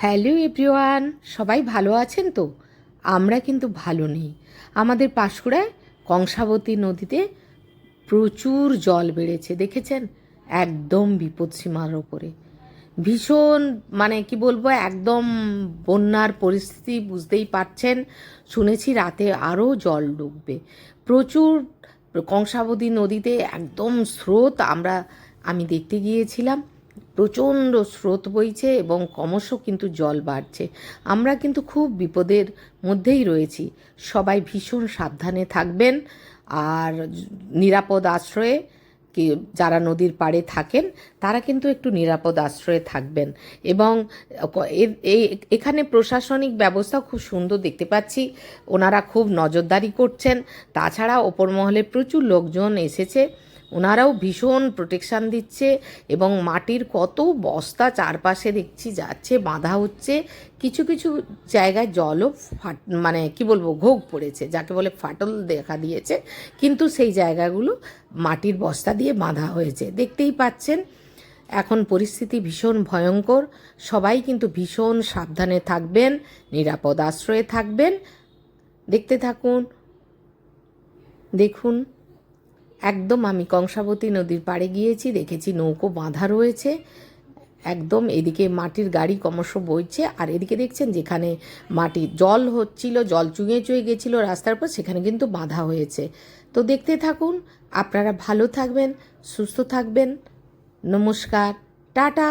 Hello everyone, সবাই ভালো আছেন তো? আমরা কিন্তু ভালো নেই। আমাদের পাঁশকুড়ায় কংসাবতী নদীতে প্রচুর জল বেড়েছে, দেখেছেন? একদম বিপদসীমার ওপরে। ভীষণ মানে কি বলবো, একদম বন্যার পরিস্থিতি, বুঝতেই পারছেন। শুনেছি রাতে আরও জল ঢুকবে প্রচুর। কংসাবতী নদীতে একদম স্রোত, আমি দেখতে গিয়েছিলাম, প্রচণ্ড স্রোত বইছে এবং ক্রমশ কিন্তু জল বাড়ছে। আমরা কিন্তু খুব বিপদের মধ্যেই রয়েছি। সবাই ভীষণ সাবধানে থাকবেন আর নিরাপদ আশ্রয়ে, কি যারা নদীর পাড়ে থাকেন তারা কিন্তু একটু নিরাপদ আশ্রয়ে থাকবেন। এবং এখানে প্রশাসনিক ব্যবস্থা খুব সুন্দর দেখতে পাচ্ছি, ওনারা খুব নজরদারি করছেন। তাছাড়া ওপর মহলে প্রচুর লোকজন এসেছে, ওনারাও ভীষণ প্রোটেকশান দিচ্ছে। এবং মাটির কত বস্তা চারপাশে দেখছি যাচ্ছে, বাঁধা হচ্ছে। কিছু কিছু জায়গায় জলও মানে কি বলবো, ঘোগ পড়েছে, যাকে বলে ফাটল দেখা দিয়েছে, কিন্তু সেই জায়গাগুলো মাটির বস্তা দিয়ে বাঁধা হয়েছে, দেখতেই পাচ্ছেন। এখন পরিস্থিতি ভীষণ ভয়ঙ্কর। সবাই কিন্তু ভীষণ সাবধানে থাকবেন, নিরাপদ আশ্রয়ে থাকবেন। দেখতে থাকুন, দেখুন। একদম আমি কংসাবতী নদীর পাড়ে গিয়েছি, দেখেছি নৌকো বাঁধা রয়েছে একদম। এদিকে মাটির গাড়ি ক্রমশ বইছে, আর এদিকে দেখছেন যেখানে মাটির জল হচ্ছিল, জল চুঁয়ে চুঁয়ে গেছিলো রাস্তার পর, সেখানে কিন্তু বাঁধা হয়েছে। তো দেখতে থাকুন, আপনারা ভালো থাকবেন, সুস্থ থাকবেন। নমস্কার, টাটা।